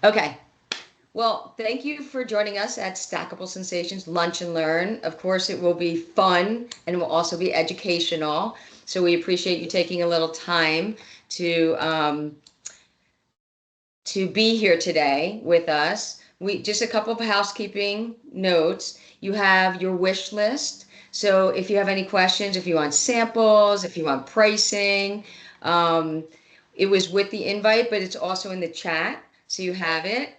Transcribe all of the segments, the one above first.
Okay. Well, thank you for joining us at Stackable Sensations Lunch and Learn. Of course, it will be fun and it will also be educational. So we appreciate you taking a little time to um, to be here today with us. We just a couple of housekeeping notes. You have your wish list. So if you have any questions, if you want samples, if you want pricing, um, it was with the invite, but it's also in the chat, so you have it.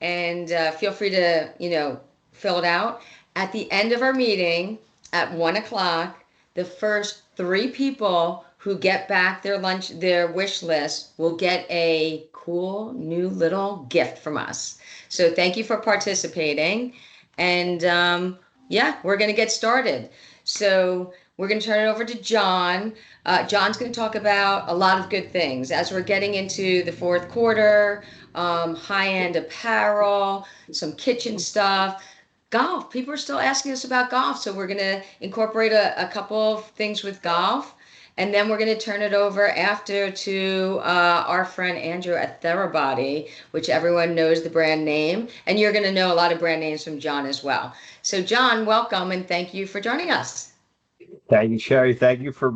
And feel free to, fill it out. At the end of our meeting at 1 o'clock, the first three people who get back their wish list will get a cool new little gift from us. So thank you for participating. And yeah, we're going to get started. So we're going to turn it over to John. John's going to talk about a lot of good things as we're getting into the fourth quarter, high-end apparel, some kitchen stuff. Golf. People are still asking us about golf, so we're going to incorporate a couple of things with golf. And then we're going to turn it over after to our friend Andrew at Therabody, which everyone knows the brand name. And you're going to know a lot of brand names from John as well. So, John, welcome and thank you for joining us. Thank you, Sherry. Thank you for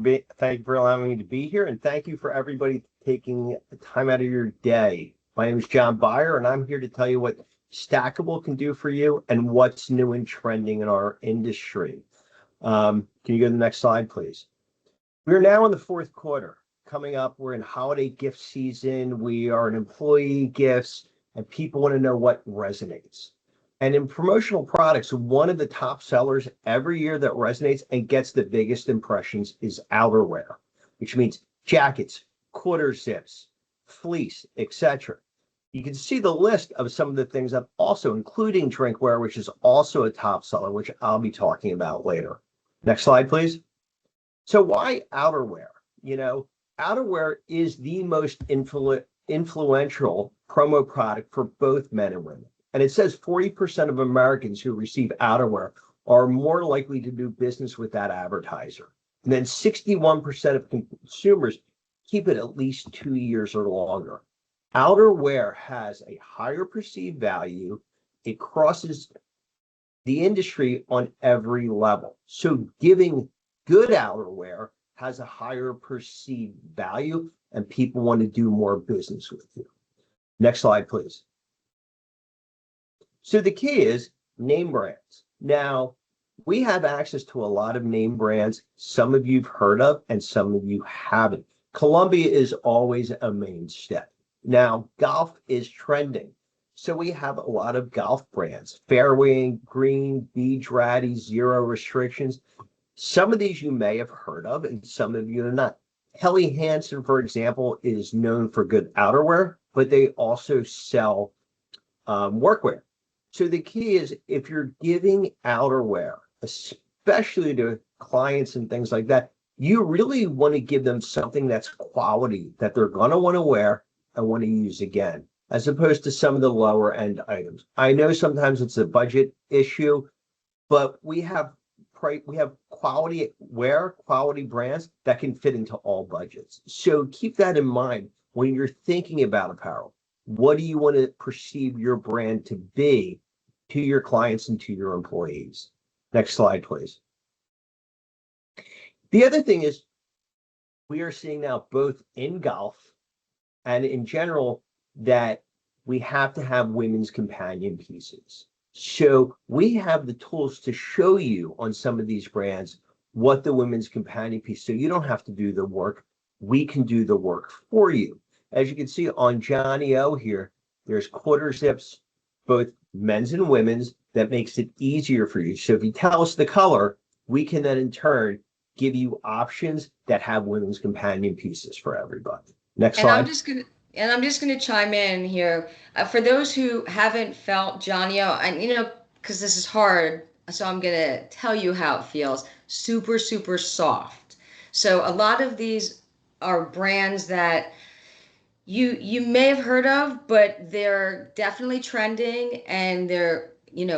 allowing me to be here, and thank you for everybody taking the time out of your day. My name is John Byer, and I'm here to tell you what Stackable can do for you and what's new and trending in our industry. Can you go to the next slide, please? We're now in the fourth quarter. Coming up, we're in holiday gift season. We are in employee gifts, and people want to know what resonates. And in promotional products, one of the top sellers every year that resonates and gets the biggest impressions is outerwear, which means jackets, quarter zips, fleece, etc. You can see the list of some of the things that also, including drinkware, which is also a top seller, which I'll be talking about later. Next slide, please. So why outerwear? You know, outerwear is the most influential promo product for both men and women. And it says 40% of Americans who receive outerwear are more likely to do business with that advertiser. And then 61% of consumers keep it at least 2 years or longer. Outerwear has a higher perceived value. It crosses the industry on every level. So giving good outerwear has a higher perceived value and people want to do more business with you. Next slide, please. So the key is name brands. Now, we have access to a lot of name brands. Some of you've heard of and some of you haven't. Columbia is always a mainstay. Now, golf is trending. So we have a lot of golf brands, Fairway Green, Beach Ratty, Zero Restrictions. Some of these you may have heard of and some of you are not. Helly Hansen, for example, is known for good outerwear, but they also sell workwear. So the key is if you're giving outerwear, especially to clients and things like that, you really want to give them something that's quality that they're going to want to wear and want to use again, as opposed to some of the lower end items. I know sometimes it's a budget issue, but we have quality wear, quality brands that can fit into all budgets. So keep that in mind when you're thinking about apparel. What do you want to perceive your brand to be to your clients and to your employees? Next slide, please. The other thing is we are seeing now both in golf and in general that we have to have women's companion pieces. So we have the tools to show you on some of these brands what the women's companion piece, so you don't have to do the work. We can do the work for you. As you can see on Johnny O here, there's quarter zips, both men's and women's, that makes it easier for you. So if you tell us the color, we can then in turn give you options that have women's companion pieces for everybody. Next And I'm slide. just gonna and I'm just gonna chime in here. For those who haven't felt Johnny O, and because this is hard, so I'm gonna tell you how it feels. Super, super soft. So a lot of these are brands that you may have heard of, but they're definitely trending and they're,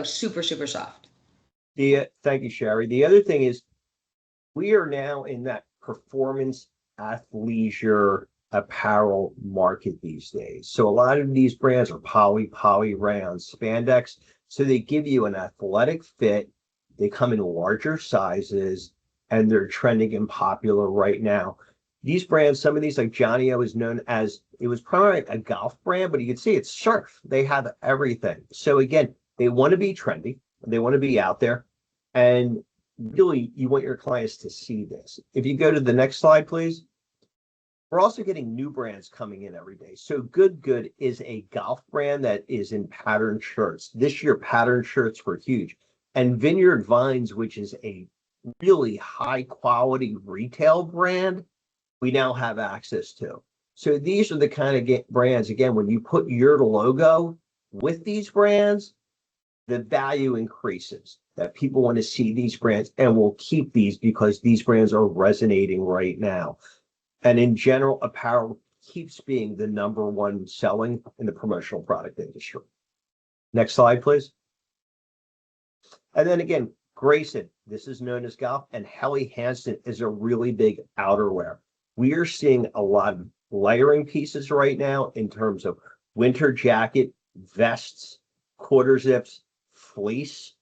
super, super soft. Thank you, Sherry. The other thing is we are now in that performance athleisure apparel market these days. So a lot of these brands are poly, rayon, spandex. So they give you an athletic fit. They come in larger sizes and they're trending and popular right now. These brands, some of these like Johnny O is known as, it was probably a golf brand, but you can see it's surf. They have everything. So again, they want to be trendy. They want to be out there. And really, you want your clients to see this. If you go to the next slide, please. We're also getting new brands coming in every day. So Good is a golf brand that is in patterned shirts. This year, patterned shirts were huge. And Vineyard Vines, which is a really high quality retail brand, we now have access to. So these are the kind of brands, again, when you put your logo with these brands, the value increases, that people want to see these brands and will keep these because these brands are resonating right now. And in general, apparel keeps being the number one selling in the promotional product industry. Next slide, please. And then again, Grayson, this is known as golf, and Helly Hansen is a really big outerwear. We are seeing a lot of layering pieces right now in terms of winter jacket, vests, quarter zips, fleece.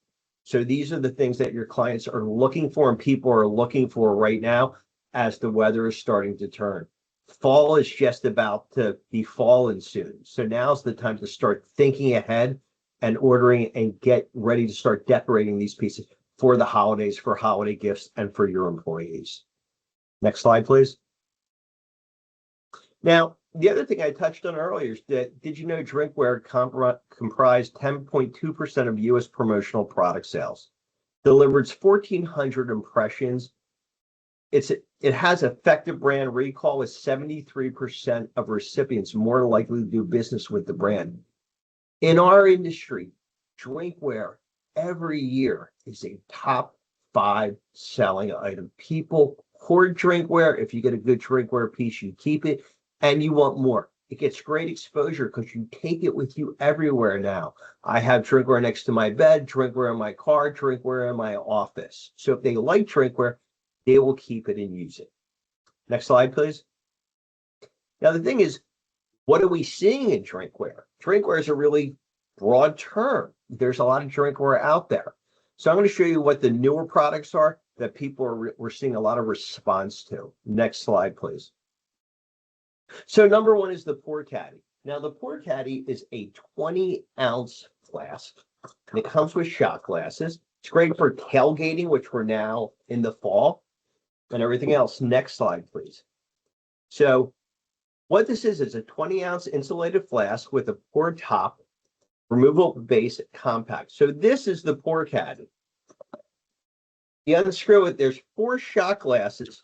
So these are the things that your clients are looking for and people are looking for right now as the weather is starting to turn. Fall is just about to be fallen soon. So now's the time to start thinking ahead and ordering and get ready to start decorating these pieces for the holidays, for holiday gifts, and for your employees. Next slide, please. Now, the other thing I touched on earlier is that, did you know drinkware comprised 10.2% of U.S. promotional product sales? Delivered 1,400 impressions. It has effective brand recall with 73% of recipients more likely to do business with the brand. In our industry, drinkware every year is a top 5 selling item. People hoard drinkware. If you get a good drinkware piece, you keep it and you want more. It gets great exposure because you take it with you everywhere now. I have drinkware next to my bed, drinkware in my car, drinkware in my office. So if they like drinkware, they will keep it and use it. Next slide, please. Now, the thing is, what are we seeing in drinkware? Drinkware is a really broad term. There's a lot of drinkware out there. So I'm going to show you what the newer products are that we're seeing a lot of response to. Next slide, please. So number one is the Pour Caddy. Now, the Pour Caddy is a 20-ounce flask. And it comes with shot glasses. It's great for tailgating, which we're now in the fall, and everything else. Next slide, please. So what this is a 20-ounce insulated flask with a pour top, removable base, compact. So this is the Pour Caddy. You unscrew it. There's 4 shot glasses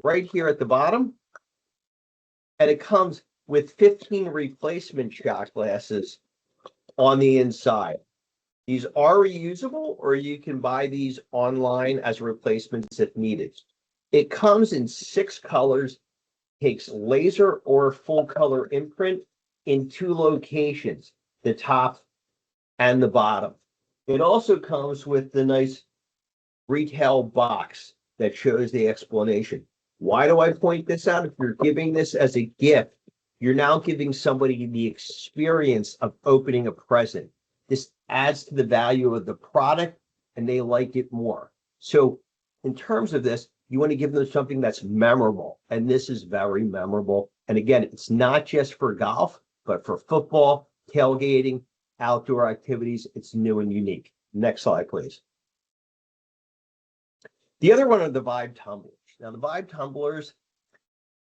right here at the bottom. And it comes with 15 replacement shot glasses on the inside. These are reusable, or you can buy these online as replacements if needed. It comes in 6 colors, takes laser or full color imprint in 2 locations, the top and the bottom. It also comes with the nice retail box that shows the explanation. Why do I point this out? If you're giving this as a gift, you're now giving somebody the experience of opening a present. This adds to the value of the product and they like it more. So in terms of this, you want to give them something that's memorable. And this is very memorable. And again, it's not just for golf, but for football, tailgating, outdoor activities. It's new and unique. Next slide, please. The other one are the Vibe tumblers. Now, the Vibe tumblers,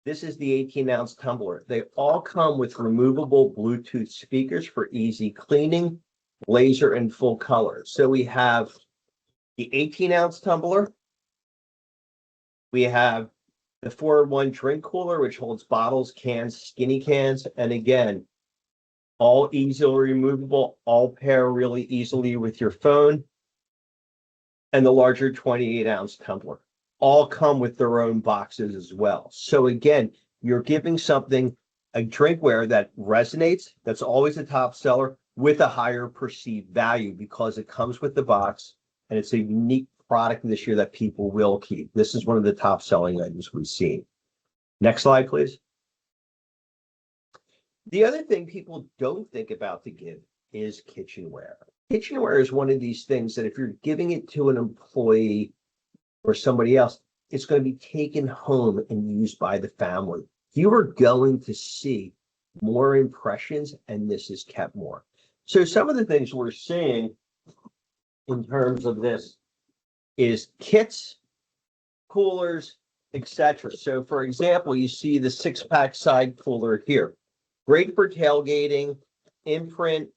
this is the 18-ounce tumbler. They all come with removable Bluetooth speakers for easy cleaning, laser, and full color. So we have the 18-ounce tumbler. We have the 4-in-1 drink cooler, which holds bottles, cans, skinny cans. And again, all easily removable, all pair really easily with your phone. And the larger 28-ounce tumbler. All come with their own boxes as well. So again, you're giving something, a drinkware that resonates, that's always a top seller, with a higher perceived value because it comes with the box and it's a unique product this year that people will keep. This is one of the top selling items we've seen. Next slide, please. The other thing people don't think about to give is kitchenware. Kitchenware is one of these things that if you're giving it to an employee or somebody else, it's going to be taken home and used by the family. You are going to see more impressions, and this is kept more. So some of the things we're seeing in terms of this is kits, coolers, etc. So for example, you see the 6-pack side cooler here. Great for tailgating, imprint.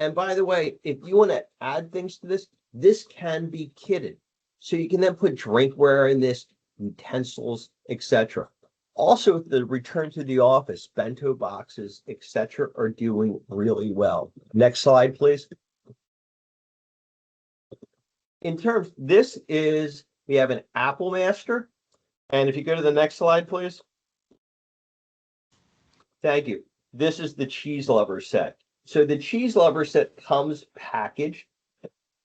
And by the way, if you want to add things to this, this can be kitted. So you can then put drinkware in this, utensils, etc. Also, the return to the office, bento boxes, etc., are doing really well. Next slide, please. In terms, this is, we have an Apple Master. And if you go to the next slide, please. Thank you. This is the cheese lover set. So the cheese lover set comes packaged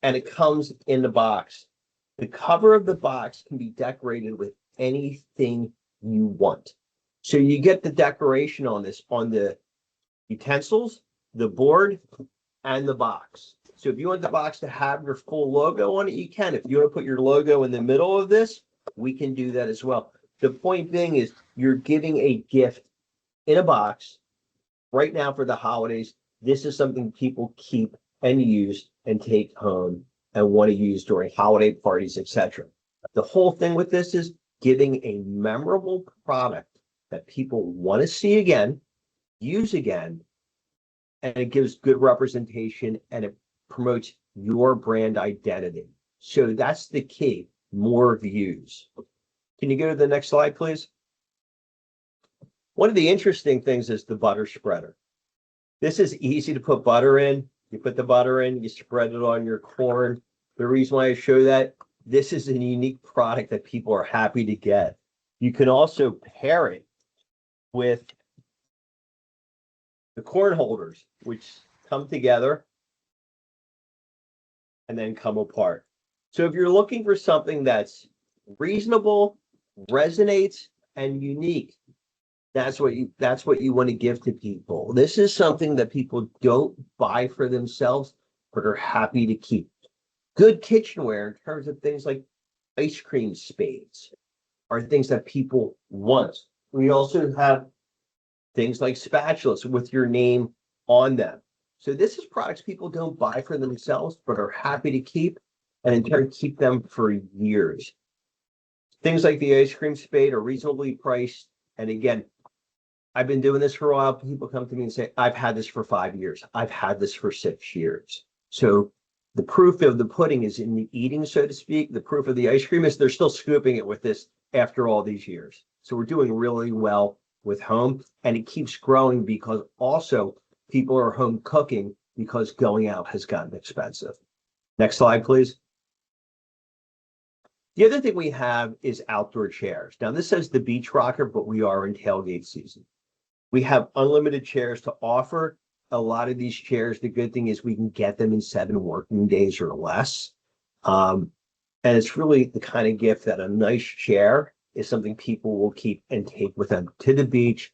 and it comes in the box. The cover of the box can be decorated with anything you want. So you get the decoration on this, on the utensils, the board, and the box. So if you want the box to have your full logo on it, you can. If you want to put your logo in the middle of this, we can do that as well. The point being is you're giving a gift in a box right now for the holidays. This is something people keep and use and take home and want to use during holiday parties, etc. The whole thing with this is giving a memorable product that people want to see again, use again, and it gives good representation and it promotes your brand identity. So that's the key, more views. Can you go to the next slide, please? One of the interesting things is the butter spreader. This is easy to put butter in. You put the butter in, you spread it on your corn. The reason why I show that, this is a unique product that people are happy to get. You can also pair it with the corn holders, which come together and then come apart. So if you're looking for something that's reasonable, resonates, and unique, that's what you want to give to people. This is something that people don't buy for themselves, but are happy to keep. Good kitchenware in terms of things like ice cream spades are things that people want. We also have things like spatulas with your name on them. So this is products people don't buy for themselves, but are happy to keep and in turn keep them for years. Things like the ice cream spade are reasonably priced. And again, I've been doing this for a while. People come to me and say, I've had this for 5 years. I've had this for 6 years. So the proof of the pudding is in the eating, so to speak. The proof of the ice cream is they're still scooping it with this after all these years. So we're doing really well with home, and it keeps growing because also people are home cooking because going out has gotten expensive. Next slide, please. The other thing we have is outdoor chairs. Now this says the beach rocker, but we are in tailgate season. We have unlimited chairs to offer. A lot of these chairs, the good thing is we can get them in 7 working days or less. And it's really the kind of gift that a nice chair is something people will keep and take with them to the beach,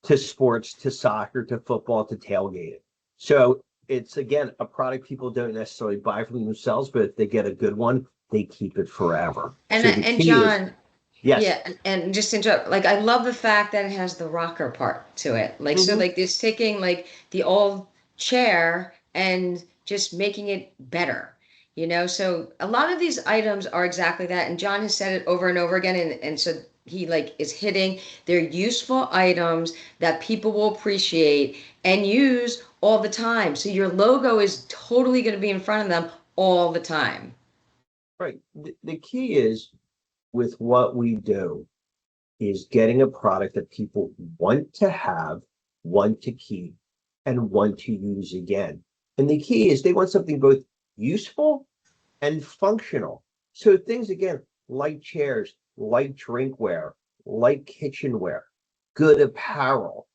to sports, to soccer, to football, to tailgating. So it's, again, a product people don't necessarily buy for themselves, but if they get a good one, they keep it forever. And So the and key is, John, yes. yeah, and just to interrupt, like I love the fact that it has the rocker part to it. Like so Mhm. like it's taking like the old chair and just making it better. So a lot of these items are exactly that. And John has said it over and over again, and so he like is hitting they're useful items that people will appreciate and use all the time. So your logo is totally going to be in front of them all the time. Right. The key is with what we do is getting a product that people want to have, want to keep, and want to use again. And the key is they want something both useful and functional. So things again, like chairs, like drinkware, like kitchenware, good apparel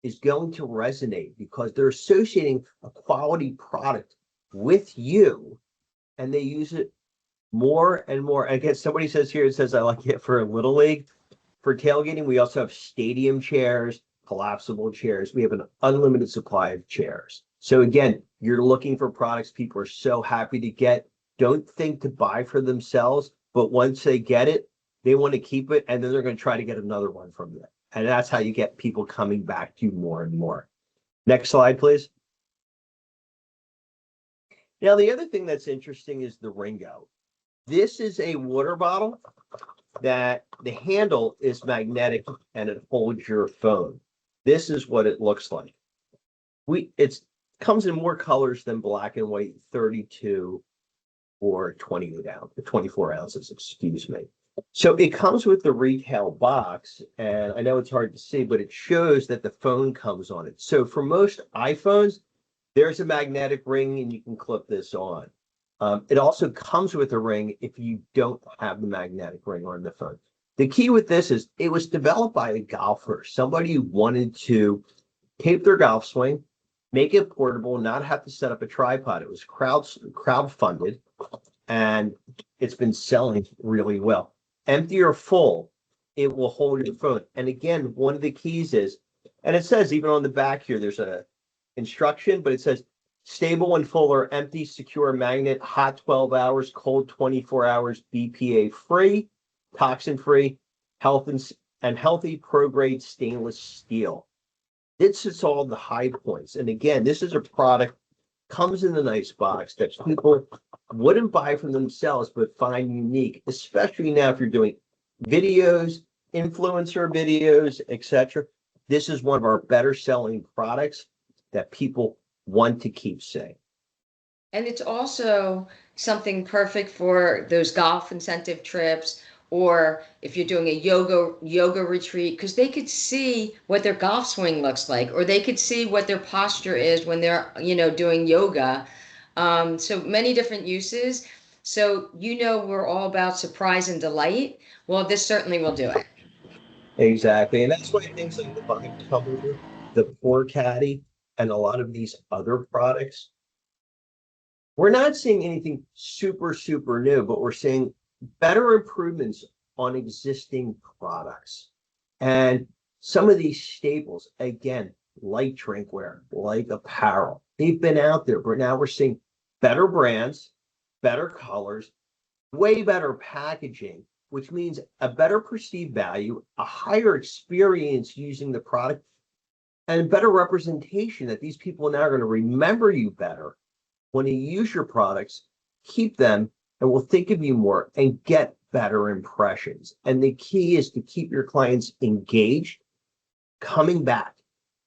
is going to resonate because they're associating a quality product with you and they use it more and more. Again, somebody says here, it says, I like it for a little league. For tailgating, we also have stadium chairs. collapsible chairs. We have an unlimited supply of chairs. So again, you're looking for products people are so happy to get. Don't think to buy for themselves, but once they get it, they want to keep it, and then they're going to try to get another one from you. And that's how you get people coming back to you more and more. Next slide, please. Now, the other thing that's interesting is the Ringo. This is a water bottle that the handle is magnetic and it holds your phone. This is what it looks like. It comes in more colors than black and white, 32 or 24 ounces, excuse me. So it comes with the retail box, and I know it's hard to see, but it shows that the phone comes on it. So for most iPhones, there's a magnetic ring and you can clip this on. It also comes with a ring if you don't have the magnetic ring on the phone. The key with this is it was developed by a golfer, somebody who wanted to tape their golf swing, make it portable, not have to set up a tripod. It was crowdfunded, and it's been selling really well. Empty or full, it will hold your phone. And again, one of the keys is, and it says even on the back here, there's a instruction, but it says stable when full or empty, secure magnet, hot 12 hours, cold 24 hours, BPA free, toxin free, and healthy pro grade stainless steel. This is all the high points. And again, this is a product comes in a nice box that people wouldn't buy for themselves, but find unique, especially now if you're doing videos, influencer videos, etc. This is one of our better selling products that people want to keep seeing. And it's also something perfect for those golf incentive trips, or if you're doing a yoga retreat, because they could see what their golf swing looks like, or they could see what their posture is when they're, doing yoga. So many different uses. So, we're all about surprise and delight. Well, this certainly will do it. Exactly. And that's why things like the Vibe Tumbler, the Pour Caddy, and a lot of these other products, we're not seeing anything super, super new, but we're seeing better improvements on existing products. And some of these staples, again, like drinkware, like apparel, they've been out there, but now we're seeing better brands, better colors, way better packaging, which means a better perceived value, a higher experience using the product, and better representation that these people now are going to remember you better when you use your products, keep them, and will think of you more and get better impressions. And the key is to keep your clients engaged, coming back.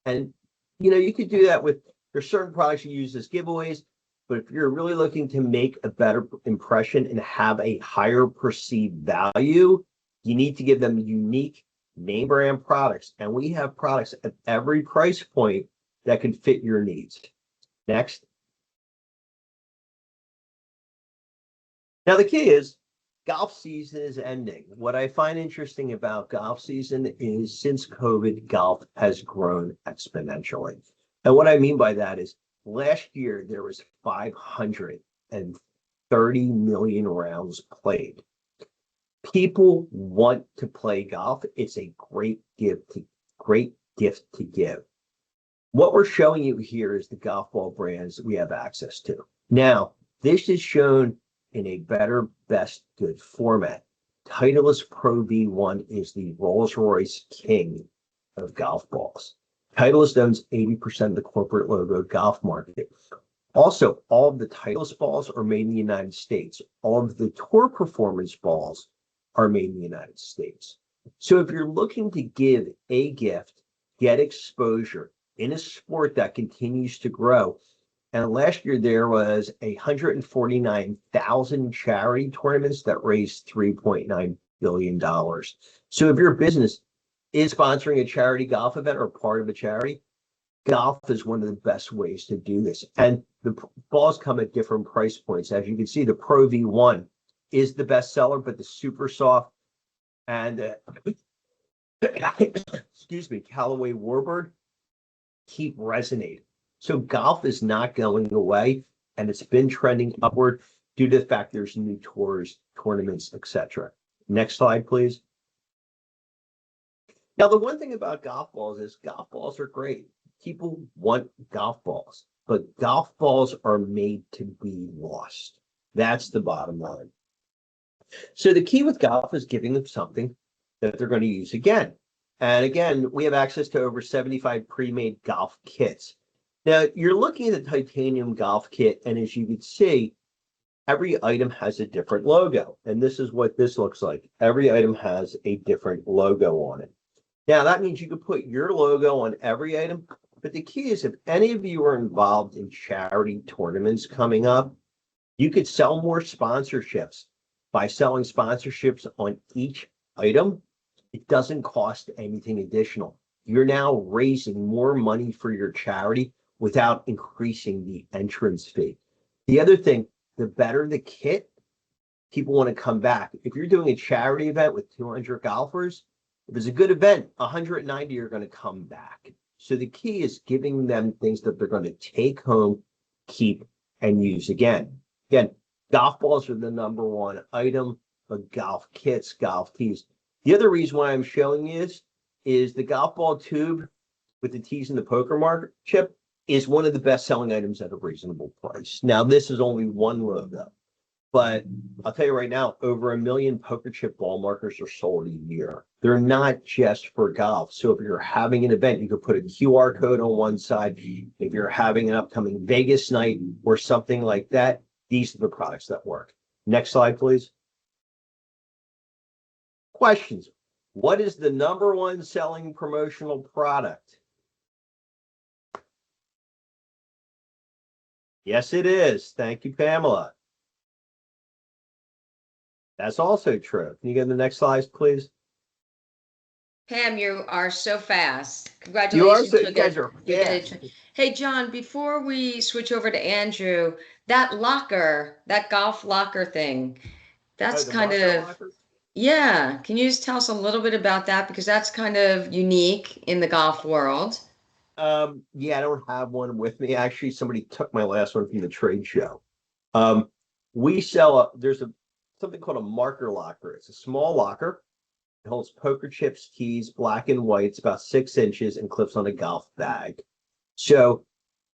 And you could do that with there's certain products you use as giveaways, but if you're really looking to make a better impression and have a higher perceived value, you need to give them unique name brand products. And we have products at every price point that can fit your needs. Next. Now, the key is golf season is ending. What I find interesting about golf season is since COVID, golf has grown exponentially. And what I mean by that is last year, there was 530 million rounds played. People want to play golf. It's a great gift to give. What we're showing you here is the golf ball brands we have access to. Now, this is shown in a better, best, good format. Titleist Pro V1 is the Rolls-Royce king of golf balls. Titleist owns 80% of the corporate logo golf market. Also, all of the Titleist balls are made in the United States. All of the Tour Performance balls are made in the United States. So if you're looking to give a gift, get exposure in a sport that continues to grow, and last year there was 149,000 charity tournaments that raised $3.9 billion. So if your business is sponsoring a charity golf event or part of a charity, golf is one of the best ways to do this. And the balls come at different price points. As you can see, the Pro V1 is the best seller, but the Super Soft and excuse me, Callaway Warbird keep resonating. So golf is not going away, and it's been trending upward due to the fact there's new tours, tournaments, etc. Next slide, please. Now, the one thing about golf balls is golf balls are great. People want golf balls, but golf balls are made to be lost. That's the bottom line. So the key with golf is giving them something that they're going to use again. And again, we have access to over 75 pre-made golf kits. Now, you're looking at the titanium golf kit, and as you can see, every item has a different logo. And this is what this looks like. Every item has a different logo on it. Now, that means you can put your logo on every item. But the key is if any of you are involved in charity tournaments coming up, you could sell more sponsorships. By selling sponsorships on each item, it doesn't cost anything additional. You're now raising more money for your charity without increasing the entrance fee. The other thing, the better the kit, people want to come back. If you're doing a charity event with 200 golfers, if it's a good event, 190 are going to come back. So the key is giving them things that they're going to take home, keep, and use again. Again, golf balls are the number one item, but golf kits, golf tees. The other reason why I'm showing you this is the golf ball tube with the tees and the poker mark chip is one of the best selling items at a reasonable price. Now, this is only one logo, but I'll tell you right now, over 1 million poker chip ball markers are sold a year. They're not just for golf. So if you're having an event, you could put a QR code on one side. If you're having an upcoming Vegas night or something like that, these are the products that work. Next slide, please. Questions. What is the number one selling promotional product? Yes, it is. Thank you, Pamela. That's also true. Can you get the next slide, please? Pam, you are so fast. You are Congratulations. so, you guys are fast. Hey, John, before we switch over to Andrew, that locker, that golf locker thing, Oh, that's the kind marker of, lockers? yeah. Can you just tell us a little bit about that? Because that's kind of unique in the golf world. Yeah, I don't have one with me. Actually, somebody took my last one from the trade show. Um, we sell there's something called a marker locker. It's a small locker. It holds poker chips, keys, black and white. It's about 6 inches and clips on a golf bag. So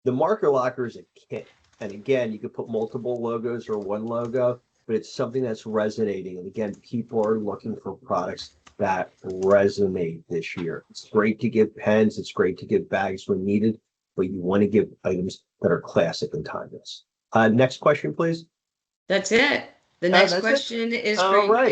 the marker locker is a kit. And again, you could put multiple logos or one logo, but it's something that's resonating. And again, people are looking for products that resonate this year. It's great to give pens, it's great to give bags when needed, but you want to give items that are classic and timeless. Next question, please. That's it. The next That's it. question All right.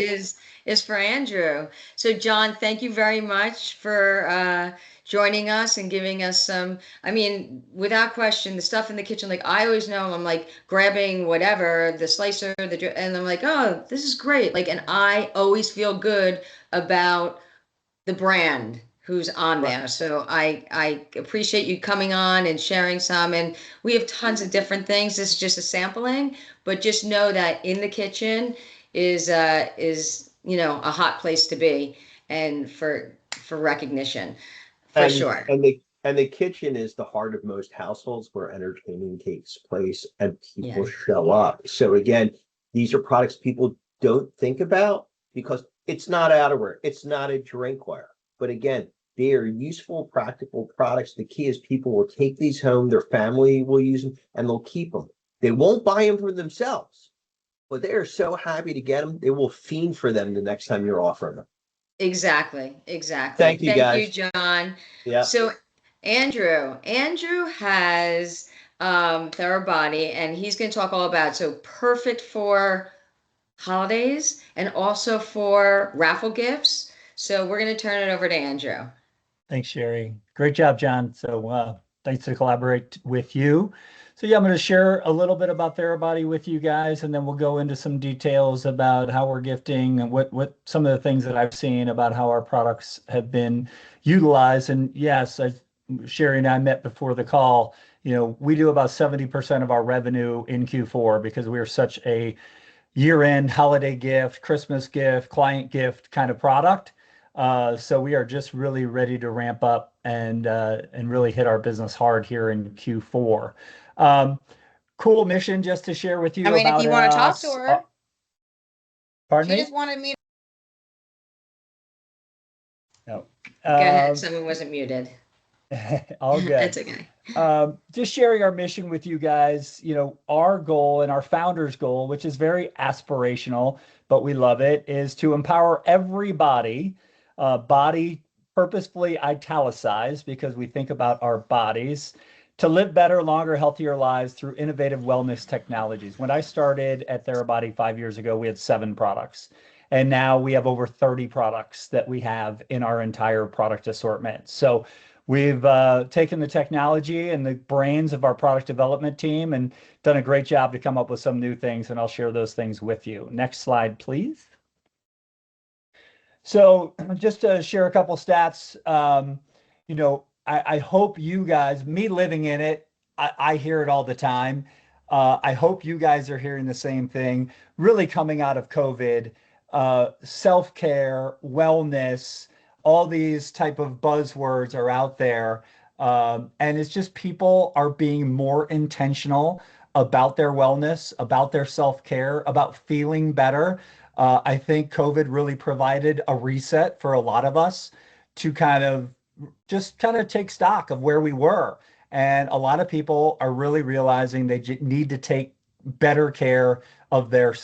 is for Andrew. So, John, thank you very much for joining us and giving us some. I mean, without question, the stuff in the kitchen. Like I always know, I'm like grabbing whatever the slicer, and I'm like, oh, this is great. Like, and I always feel good about the brand who's on Right. there. So I appreciate you coming on and sharing some. And we have tons of different things. This is just a sampling, but just know that in the kitchen is a hot place to be and for recognition for And sure. the kitchen is the heart of most households where entertaining takes place and people Yeah. show up. So again, these are products people don't think about because it's not outerwear, it's not a drinkware. But again, they are useful, practical products. The key is people will take these home, their family will use them, and they'll keep them. They won't buy them for themselves, but they are so happy to get them, they will fiend for them the next time you're offering them. Exactly. Exactly. Thank you, Thank you, guys. John. Yeah. So Andrew has Therabody, and he's going to talk all about it. So perfect for holidays and also for raffle gifts. So we're going to turn it over to Andrew. Thanks, Sherry. Great job, John. So thanks to collaborate with you. So yeah, I'm going to share a little bit about Therabody with you guys, and then we'll go into some details about how we're gifting and what some of the things that I've seen about how our products have been utilized. And yes, Sherry and I met before the call. You know, we do about 70% of our revenue in Q4 because we are such a year-end holiday gift, Christmas gift, client gift kind of product. So we are just really ready to ramp up and really hit our business hard here in Q4. Cool mission just to share with you I mean, if about you want to talk to us. her, Pardon she me? just wanted me. No. Go ahead. Someone wasn't muted. All good. That's okay. Just sharing our mission with you guys. Our goal and our founder's goal, which is very aspirational, but we love it, is to empower everybody, body purposefully italicized because we think about our bodies, to live better, longer, healthier lives through innovative wellness technologies. When I started at Therabody 5 years ago, we had 7 products. And now we have over 30 products that we have in our entire product assortment. So we've taken the technology and the brains of our product development team and done a great job to come up with some new things, and I'll share those things with you. Next slide, please. So just to share a couple stats, I hope you guys, me living in it, I hear it all the time. I hope you guys are hearing the same thing. Really coming out of COVID, self-care, wellness, all these type of buzzwords are out there. And it's just people are being more intentional about their wellness, about their self-care, about feeling better. I think COVID really provided a reset for a lot of us to just kind of take stock of where we were. And a lot of people are really realizing they need to take better care of their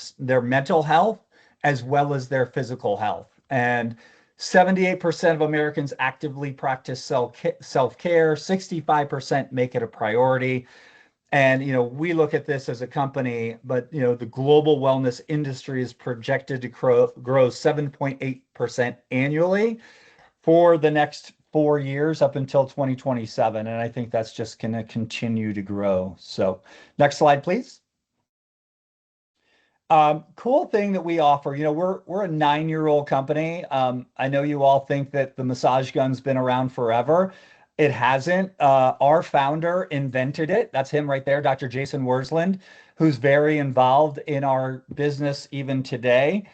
mental health as well as their physical health. And 78% of Americans actively practice self-care, 65% make it a priority. And, we look at this as a company, but, the global wellness industry is projected to grow 7.8% annually for the next 4 years up until 2027. And I think that's just going to continue to grow. So next slide, please. Cool thing that we offer, we're a 9-year-old company. I know you all think that the massage gun's been around forever. It hasn't. Our founder invented it. That's him right there, Dr. Jason Worsland, who's very involved in our business even today.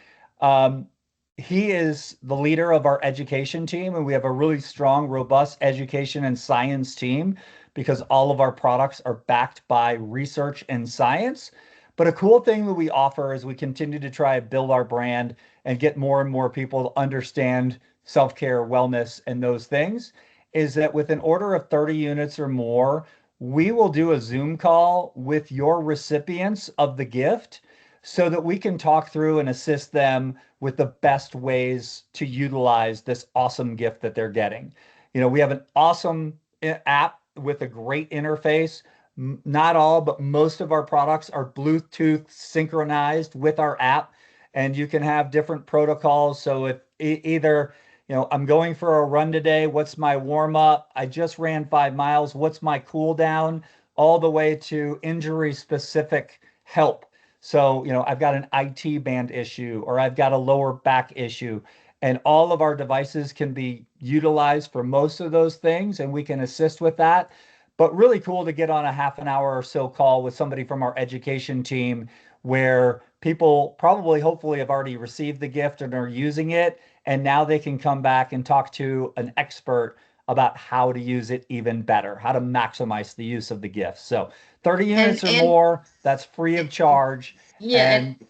He is the leader of our education team, and we have a really strong, robust education and science team because all of our products are backed by research and science. But a cool thing that we offer as we continue to try to build our brand and get more and more people to understand self-care, wellness, and those things is that with an order of 30 units or more, we will do a Zoom call with your recipients of the gift so that we can talk through and assist them with the best ways to utilize this awesome gift that they're getting. We have an awesome app with a great interface. Not all, but most of our products are Bluetooth synchronized with our app, and you can have different protocols. So if either, I'm going for a run today, what's my warm up? I just ran 5 miles. What's my cool down? All the way to injury specific help. So, I've got an IT band issue or I've got a lower back issue, and all of our devices can be utilized for most of those things, and we can assist with that. But really cool to get on a half an hour or so call with somebody from our education team where people probably, hopefully, have already received the gift and are using it. And now they can come back and talk to an expert about how to use it even better, how to maximize the use of the gift. So 30 units or more, that's free of charge. Yeah. And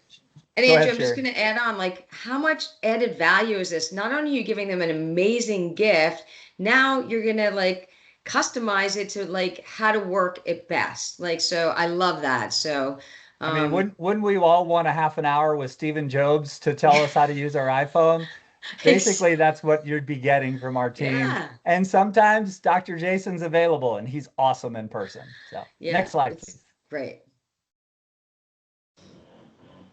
Andrew, ahead, I'm just going to add on, like, how much added value is this? Not only are you giving them an amazing gift, now you're going to like customize it to like how to work it best. Like, so I love that. So, I mean, wouldn't we all want a half an hour with Stephen Jobs to tell us how to use our iPhone? Basically, that's what you'd be getting from our team. Yeah. And sometimes Dr. Jason's available and he's awesome in person. So Yeah, next slide, it's please. great.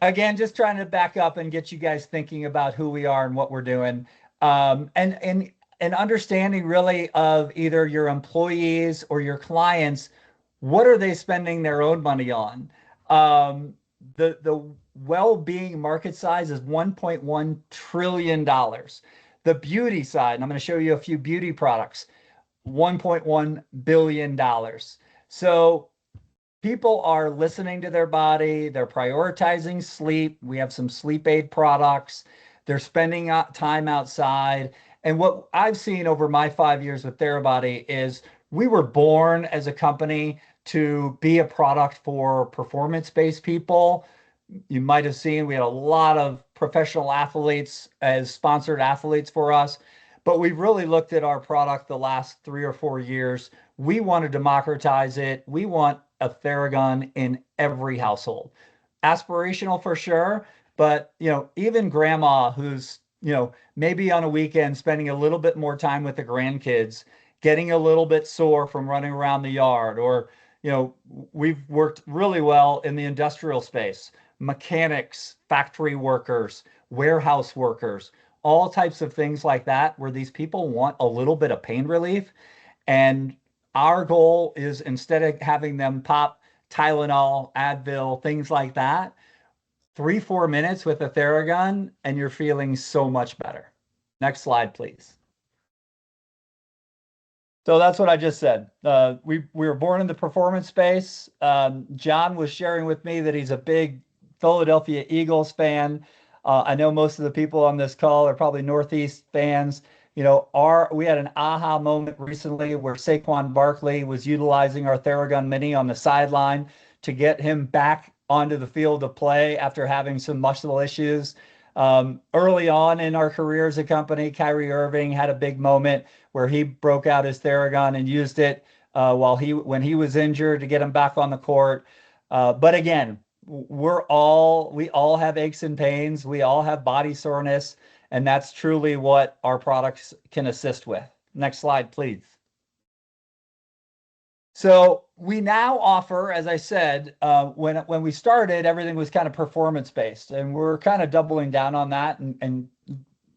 Again, just trying to back up and get you guys thinking about who we are and what we're doing. And understanding really of either your employees or your clients, what are they spending their own money on? The well-being market size is $1.1 trillion. The beauty side, and I'm going to show you a few beauty products, $1.1 billion. So people are listening to their body, they're prioritizing sleep. We have some sleep aid products. They're spending time outside. And what I've seen over my 5 years with Therabody is we were born as a company to be a product for performance-based people. You might have seen we had a lot of professional athletes as sponsored athletes for us. but we've really looked at our product the last 3 or 4 years. We want to democratize it. We want a Theragun in every household. Aspirational for sure, but even grandma who's maybe on a weekend spending a little bit more time with the grandkids, getting a little bit sore from running around the yard, or we've worked really well in the industrial space, mechanics, factory workers, warehouse workers, all types of things like that, where these people want a little bit of pain relief. And our goal is, instead of having them pop Tylenol, Advil, things like that, 3, 4 minutes with a Theragun, and you're feeling so much better. Next slide, please. So that's what I just said. We were born in the performance space. John was sharing with me that he's a big Philadelphia Eagles fan. I know most of the people on this call are probably Northeast fans. We had an aha moment recently where Saquon Barkley was utilizing our Theragun Mini on the sideline to get him back onto the field of play after having some muscle issues. Early on in our career as a company, Kyrie Irving had a big moment where he broke out his Theragun and used it when he was injured to get him back on the court. But again, we all have aches and pains. We all have body soreness, and that's truly what our products can assist with. Next slide, please. So we now offer, as I said, when we started, everything was kind of performance based, and we're kind of doubling down on that and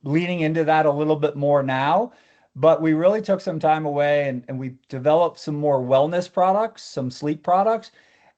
leaning into that a little bit more now. But we really took some time away and we developed some more wellness products, some sleep products.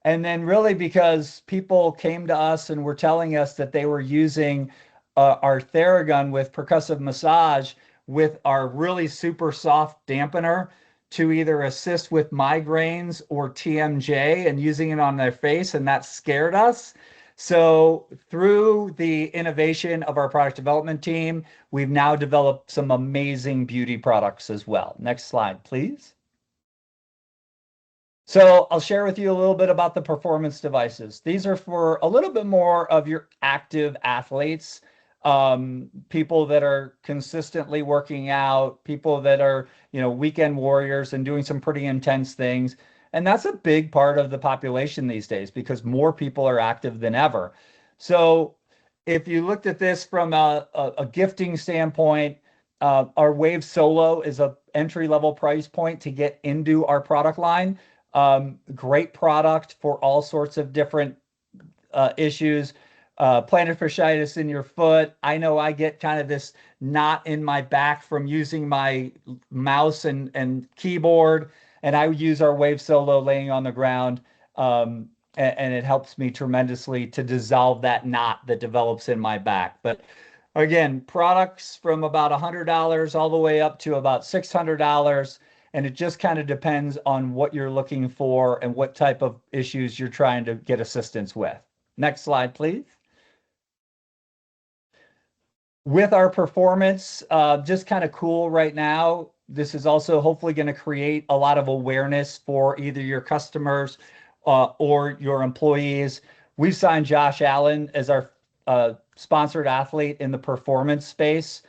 And then really because people came to us and were telling us that they were using our Theragun with percussive massage with our really super soft dampener to either assist with migraines or TMJ, and using it on their face, and that scared us. So through the innovation of our product development team, we've now developed some amazing beauty products as well. Next slide, please. So I'll share with you a little bit about the performance devices. These are for a little bit more of your active athletes, people that are consistently working out, people that are, weekend warriors and doing some pretty intense things. And that's a big part of the population these days because more people are active than ever. So if you looked at this from a gifting standpoint, our Wave Solo is a entry-level price point to get into our product line. Great product for all sorts of different issues. Plantar fasciitis in your foot. I know I get kind of this knot in my back from using my mouse and keyboard, and I use our Wave Solo laying on the ground, and it helps me tremendously to dissolve that knot that develops in my back. But again, products from about $100 all the way up to about $600, and it just kind of depends on what you're looking for and what type of issues you're trying to get assistance with. Next slide, please. With our performance, just kind of cool right now. This is also hopefully going to create a lot of awareness for either your customers or your employees. We've signed Josh Allen as our sponsored athlete in the performance space.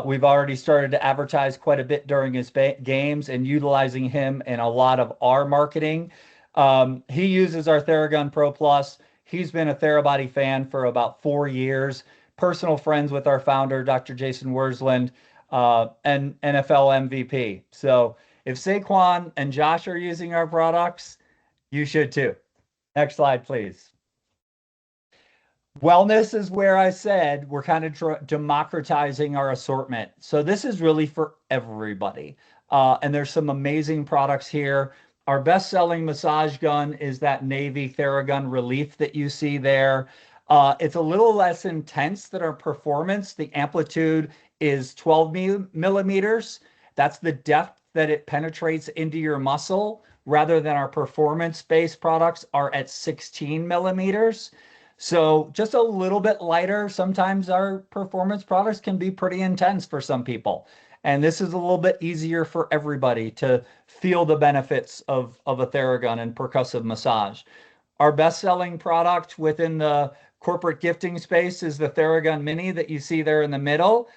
We've already started to advertise quite a bit during his games and utilizing him in a lot of our marketing. He uses our Theragun Pro Plus. He's been a Therabody fan for about 4 years. Personal friends with our founder, Dr. Jason Wursland, and NFL MVP. So if Saquon and Josh are using our products, you should too. Next slide, please. Wellness is where I said we're kind of democratizing our assortment. So this is really for everybody. And there's some amazing products here. Our best-selling massage gun is that Navy Theragun Relief that you see there. It's a little less intense than our performance. The amplitude is 12 millimeters. That's the depth that it penetrates into your muscle, rather than our performance-based products are at 16 millimeters. So just a little bit lighter. Sometimes our performance products can be pretty intense for some people. And this is a little bit easier for everybody to feel the benefits of a Theragun and percussive massage. Our best-selling product within the corporate gifting space is the Theragun Mini that you see there in the middle.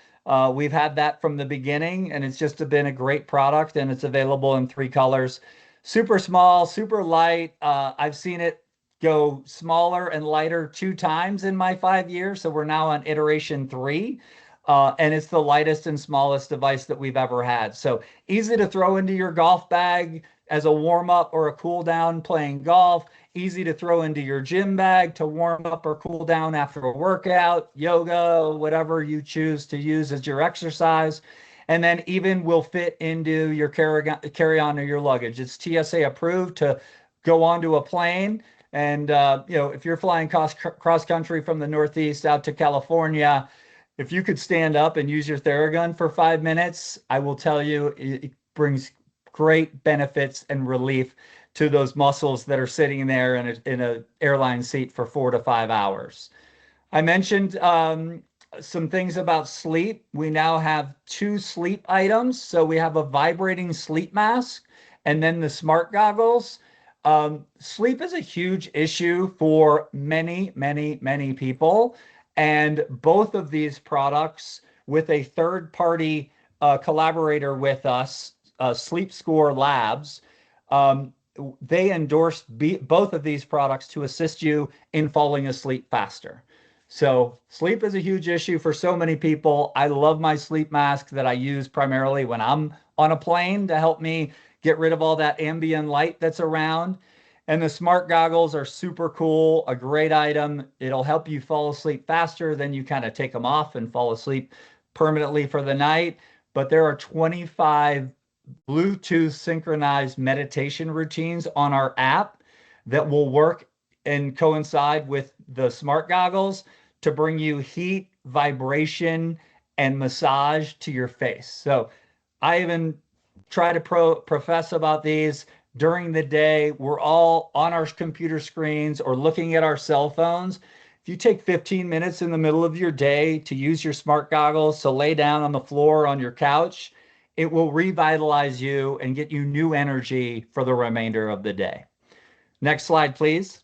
We've had that from the beginning, and it's just been a great product, and it's available in 3 colors. Super small, super light. I've seen it go smaller and lighter 2 times in my 5 years. So we're now on iteration 3. And it's the lightest and smallest device that we've ever had. So easy to throw into your golf bag as a warm up or a cool down playing golf. Easy to throw into your gym bag to warm up or cool down after a workout, yoga, whatever you choose to use as your exercise. And then even will fit into your carry-on or your luggage. It's TSA approved to go onto a plane. And if you're flying cross country from the Northeast out to California, if you could stand up and use your Theragun for 5 minutes, I will tell you it brings great benefits and relief to those muscles that are sitting there in a airline seat for 4 to 5 hours. I mentioned some things about sleep. We now have 2 sleep items. So we have a vibrating sleep mask and then the smart goggles. Sleep is a huge issue for many, many, many people. And both of these products, with a third-party collaborator with us, Sleep Score Labs, they endorsed both of these products to assist you in falling asleep faster. So sleep is a huge issue for so many people. I love my sleep mask that I use primarily when I'm on a plane to help me get rid of all that ambient light that's around. And the smart goggles are super cool, a great item. It'll help you fall asleep faster. Then you kind of take them off and fall asleep permanently for the night. But there are 25 Bluetooth synchronized meditation routines on our app that will work and coincide with the smart goggles to bring you heat, vibration, and massage to your face. So I even try to profess about these during the day. We're all on our computer screens or looking at our cell phones. If you take 15 minutes in the middle of your day to use your smart goggles to lay down on the floor on your couch, it will revitalize you and get you new energy for the remainder of the day. Next slide, please.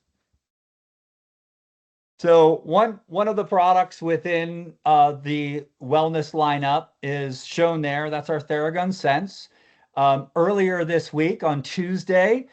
So one of the products within the wellness lineup is shown there. That's our Theragun Sense. Earlier this week on Tuesday,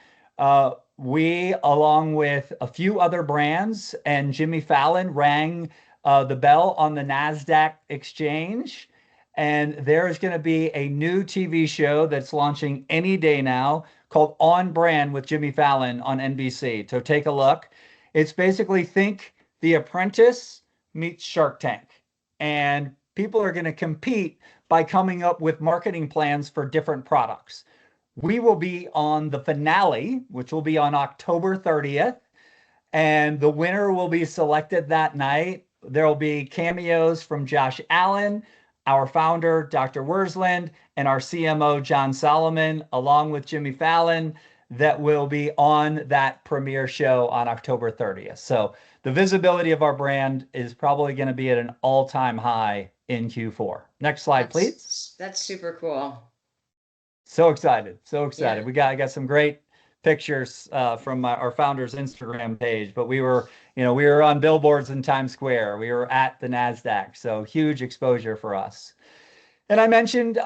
we, along with a few other brands and Jimmy Fallon, rang the bell on the NASDAQ exchange. And there is going to be a new TV show that's launching any day now called On Brand with Jimmy Fallon on NBC. So take a look. It's basically think The Apprentice meets Shark Tank. And people are going to compete by coming up with marketing plans for different products. We will be on the finale, which will be on October 30th, and the winner will be selected that night. There will be cameos from Josh Allen, our founder, Dr. Worsland, and our CMO, John Solomon, along with Jimmy Fallon, that will be on that premiere show on October 30th. So the visibility of our brand is probably going to be at an all-time high in Q4. Next slide, please. That's super cool. So excited. So excited. Yeah. I got some great pictures from our founder's Instagram page, but we were on billboards in Times Square. We were at the NASDAQ. So huge exposure for us. And I mentioned,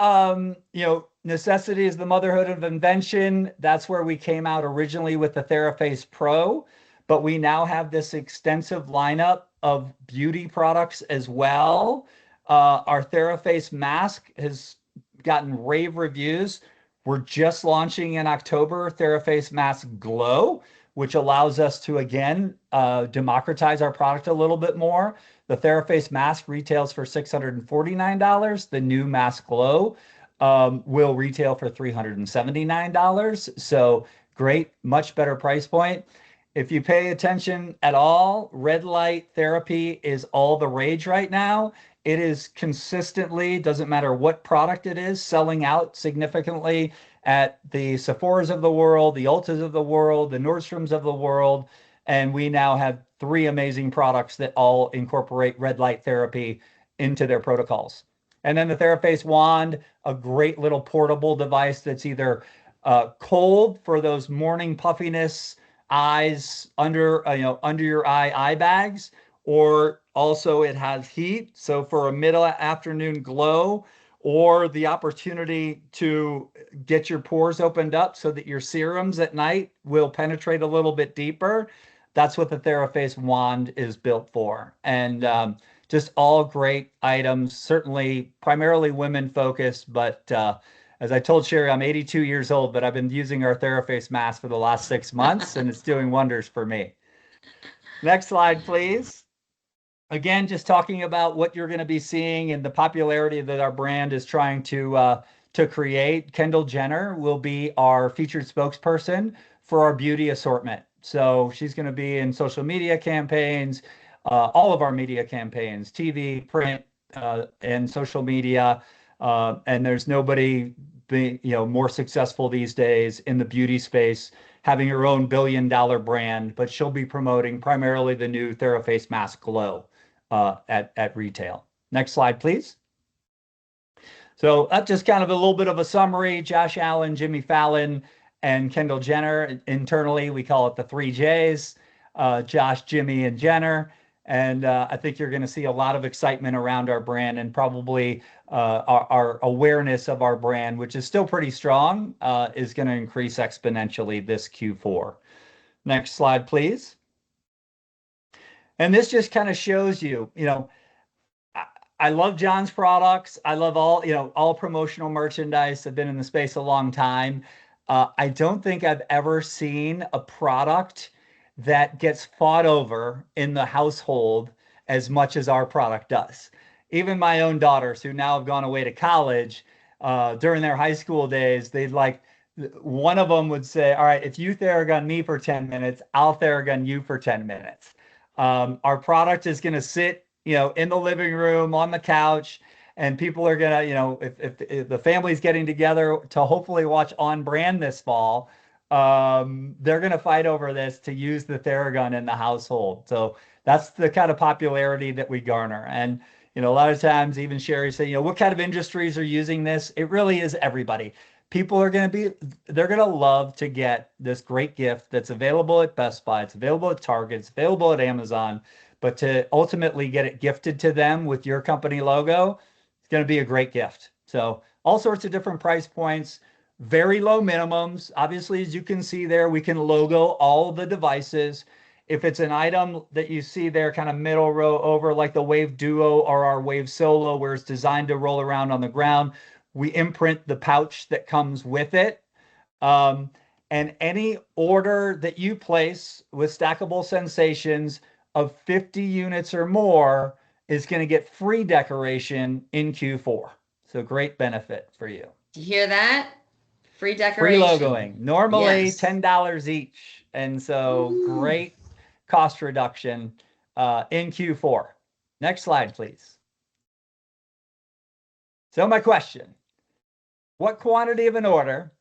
necessity is the motherhood of invention. That's where we came out originally with the TheraFace Pro, but we now have this extensive lineup of beauty products as well. Our TheraFace mask has gotten rave reviews. We're just launching in October TheraFace Mask Glow, which allows us to, again, democratize our product a little bit more. The TheraFace mask retails for $649. The new Mask Glow will retail for $379. So great, much better price point. If you pay attention at all, red light therapy is all the rage right now. It is consistently, doesn't matter what product it is, selling out significantly at the Sephora's of the world, the Ultas of the world, the Nordstroms of the world. And we now have 3 amazing products that all incorporate red light therapy into their protocols. And then the TheraFace Wand, a great little portable device that's either cold for those morning puffiness eyes under your eye bags, or Also, it has heat. So for a middle afternoon glow or the opportunity to get your pores opened up so that your serums at night will penetrate a little bit deeper, that's what the TheraFace wand is built for. And just all great items, certainly primarily women focused, but as I told Sherry, I'm 82 years old, but I've been using our TheraFace mask for the last 6 months, and it's doing wonders for me. Next slide, please. Again, just talking about what you're going to be seeing and the popularity that our brand is trying to create. Kendall Jenner will be our featured spokesperson for our beauty assortment. So she's going to be in social media campaigns, all of our media campaigns, TV, print, and social media. And there's nobody more successful these days in the beauty space, having her own billion-dollar brand, but she'll be promoting primarily the new TheraFace Mask Glow at retail. Next slide, please. So that's just kind of a little bit of a summary. Josh Allen, Jimmy Fallon, and Kendall Jenner. Internally, we call it the 3Js, Josh, Jimmy, and Jenner. And I think you're going to see a lot of excitement around our brand, and probably our awareness of our brand, which is still pretty strong, is going to increase exponentially this Q4. Next slide, please. And this just kind of shows you, I love John's products. I love all promotional merchandise. I've been in the space a long time. I don't think I've ever seen a product that gets fought over in the household as much as our product does. Even my own daughters, who now have gone away to college, during their high school days, one of them would say, all right, if you Theragun me for 10 minutes, I'll Theragun you for 10 minutes. Our product is going to sit, in the living room, on the couch, and people are going to, if the family's getting together to hopefully watch On Brand this fall, they're going to fight over this to use the Theragun in the household. So that's the kind of popularity that we garner. And, a lot of times even Sherry say, what kind of industries are using this? It really is everybody. People are they're going to love to get this great gift that's available at Best Buy, it's available at Target, it's available at Amazon, but to ultimately get it gifted to them with your company logo, it's going to be a great gift. So all sorts of different price points, very low minimums. Obviously, as you can see there, we can logo all the devices. If it's an item that you see there, kind of middle row over, like the Wave Duo or our Wave Solo, where it's designed to roll around on the ground, we imprint the pouch that comes with it. And any order that you place with Stackable Sensations of 50 units or more is going to get free decoration in Q4. So great benefit for you. Do you hear that? Free Free decoration. logoing. Normally Yes. $10 each. And so great cost reduction in Q4. Next slide, please. So my question, what quantity of an order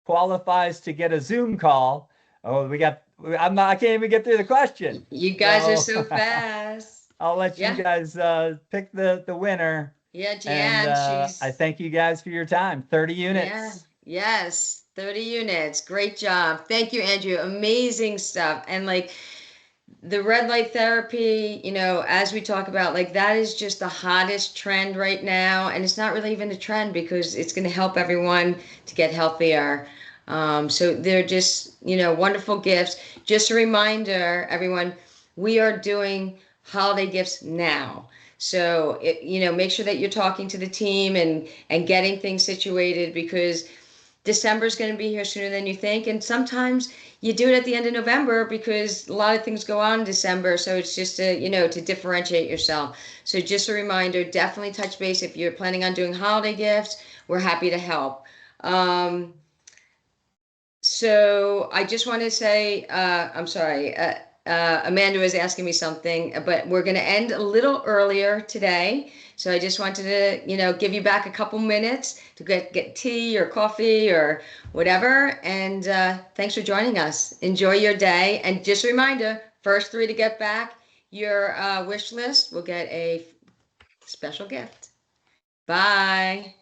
qualifies to get a Zoom call? Oh, I can't even get through the question. You guys are so fast. I'll let you guys pick the winner. Yeah, And Deanne, I thank you guys for your time. 30 units. Yeah, yes, 30 units. Great job. Thank you, Andrew. Amazing stuff. And the red light therapy, as we talk about, that is just the hottest trend right now. And it's not really even a trend because it's going to help everyone to get healthier. So they're just, wonderful gifts. Just a reminder, everyone, we are doing holiday gifts now. So, make sure that you're talking to the team and getting things situated, because December is going to be here sooner than you think. And sometimes you do it at the end of November because a lot of things go on in December. So it's just to differentiate yourself. So just a reminder, definitely touch base if you're planning on doing holiday gifts. We're happy to help. So I just want to say, I'm sorry, Amanda was asking me something, but we're going to end a little earlier today. So I just wanted to, give you back a couple minutes to get tea or coffee or whatever. And thanks for joining us. Enjoy your day. And just a reminder, first 3 to get back your wish list will get a special gift. Bye.